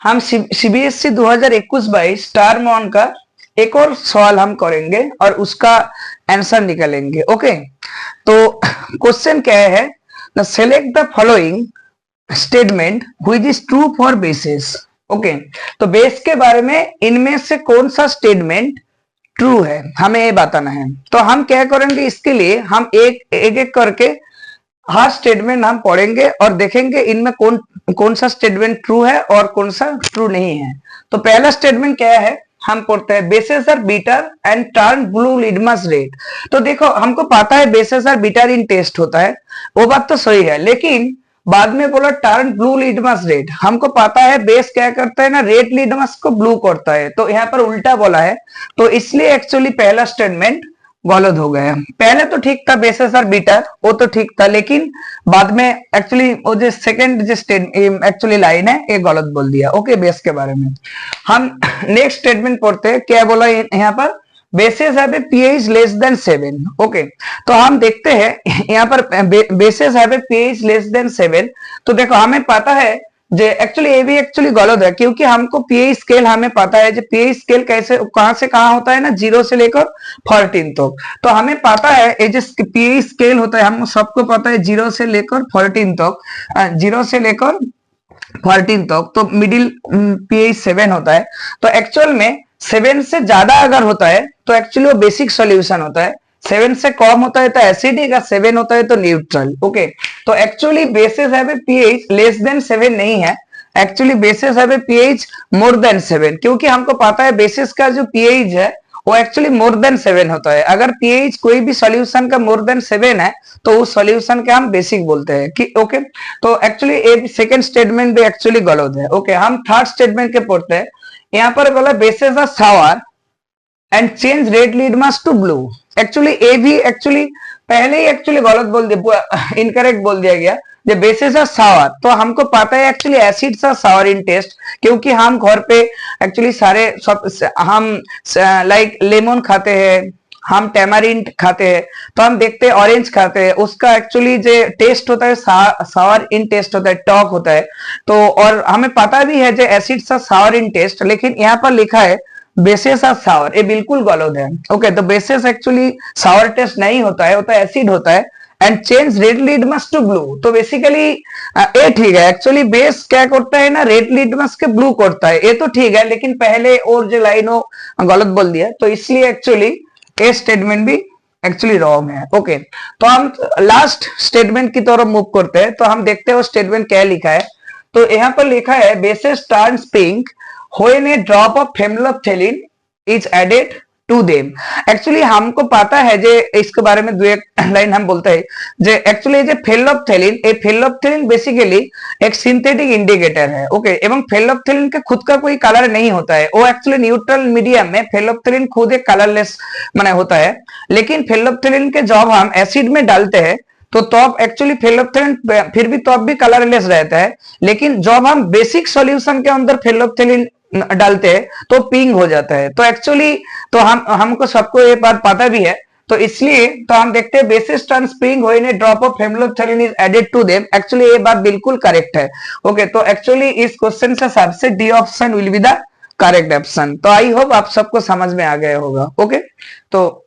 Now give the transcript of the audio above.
हम CBSE 2021-22 term 1 का एक और सवाल हम करेंगे और उसका आंसर निकालेंगे। ओके, तो क्वेश्चन क्या है ना, select the following statement which is true for basis. Okay, तो बेस के बारे में इनमें से कौन सा स्टेटमेंट ट्रू है हमें ये बताना है। तो हम क्या करेंगे, इसके लिए हम एक करके हर स्टेटमेंट हम पढ़ेंगे और देखेंगे इनमें कौन कौन सा स्टेटमेंट ट्रू है और कौन सा ट्रू नहीं है। तो पहला स्टेटमेंट क्या है, हम पढ़ते हैं bases are bitter and turn blue litmus red. तो देखो, हमको पता है bases are bitter in taste होता है, वो बात तो सही है, लेकिन बाद में बोला टर्न ब्लू लिटमस रेड। हमको पता है बेस क्या करता है ना, रेड लिटमस को ब्लू करता है, तो यहाँ पर उल्टा बोला है, तो इसलिए एक्चुअली पहला स्टेटमेंट गलत हो गया। पहले तो ठीक था, बेसेस आर बिटर, वो तो ठीक था, लेकिन बाद में एक्चुअली वो जो सेकंड जो एक्चुअली लाइन है ये गलत बोल दिया। ओके, बेस के बारे में हम नेक्स्ट स्टेटमेंट पढ़ते हैं, क्या बोला यहाँ पर, bases have a pH less than 7। Okay, तो हम देखते हैं यहाँ पर bases have a pH less than 7। तो देखो, हमें पता है जे एक्चुअली ये भी एक्चुअली गलत है, क्योंकि हमको पीएच स्केल हमें पता है, जो पीएच स्केल कैसे कहां से कहां होता है ना, 0 से लेकर 14 तक। तो हमें पता है ये जो पीएच स्केल होता है, हम सबको पता है 0 से लेकर 14 तक, 0 से लेकर 14 तक, तो मिडिल पीएच 7 होता है। तो एक्चुअल में 7 से ज्यादा अगर होता है तो एक्चुअली वो बेसिक सॉल्यूशन होता है, 7 से कम होता है तो एसिडिक, 7 होता है तो न्यूट्रल। ओके, तो actually basis have a pH less than 7 नहीं है, actually basis have a pH more than 7, क्योंकि हमको पता है बेसिस का जो पीएच है वो एक्चुअली मोर देन 7 होता है। अगर पीएच कोई भी सॉल्यूशन का मोर देन 7 है तो उस सॉल्यूशन के हम बेसिक बोलते हैं कि ओके। तो एक्चुअली ये सेकंड स्टेटमेंट भी एक्चुअली गलत है। ओके, हम थर्ड स्टेटमेंट के पढ़ते हैं। यहाँ पर बोला bases are sour and change red litmus to blue. Actually ए भी एक्चुअली पहले ही एक्चुअली गलत बोल दिया, इनकरेक्ट बोल दिया गया। जब बेसिस आर सावर, तो हमको पता है actually acids are sour in taste, क्योंकि हम घर पे एक्चुअली सारे सब हम लाइक लेमन खाते हैं, हम टैमारिंड खाते हैं, तो हम देखते हैं ऑरेंज खाते हैं, उसका एक्चुअली जो टेस्ट होता है सावर इन टेस्ट होता है, टॉक होता है। तो और हमें पता भी है जो acids are sour in taste, लेकिन यहाँ पर लिखा है बेसेस आर सावर, ये बिल्कुल गलत है। ओके, तो बेसेस एक्चुअली सावर टेस्ट नहीं होता है, होता है एसिड होता है। And change red litmus to blue, तो बेसिकली ये ठीक है। एक्चुअली बेस क्या करता है ना, रेड लिटमस के ब्लू करता है, ये तो ठीक है, लेकिन पहले और जो लाइन हो गलत बोल दिया, तो इसलिए एक्चुअली ये स्टेटमेंट भी एक्चुअली रॉन्ग है। ओके, तो हम लास्ट स्टेटमेंट की तरफ मूव करते हैं। तो हम देखते हैं वो स्टेटमेंट क्या लिखा है। तो यहाँ पर लिखा है bases turns pink when a drop of phenolphthalein is added to them। Actually हमको पता है जे इसके बारे में दो एक लाइन हम बोलते हैं, जे एक्चुअली जे फेलोप्थेलिन, ए फेलोप्थेलिन बेसिकली एक सिंथेटिक इंडिकेटर है। ओके, एवं फेलोप्थेलिन के खुद का कोई कलर नहीं होता है, वो एक्चुअली न्यूट्रल मीडियम में फेलोप्थेलिन खुद एक कलरलेस माने होता है। लेकिन फेलोप्थेलिन के जब हम एसिड में डालते हैं तो तब एक्चुअली फेलोप्थेलिन फिर भी तब भी कलरलेस रहता है, लेकिन जब हम बेसिक सॉल्यूशन के अंदर फेलोप्थेलिन डालते हैं तो पिंक हो जाता है। तो एक्चुअली तो हमको सबको ये बात पता भी है, तो इसलिए तो हम देखते हैं bases turns pink when a drop of phenolphthalein is added to them. Actually ये बात बिल्कुल करेक्ट है। ओके, तो एक्चुअली इस क्वेश्चन से सबसे D option will be the correct option. तो आई होप आप सबको समझ में आ गया होगा। ओके, तो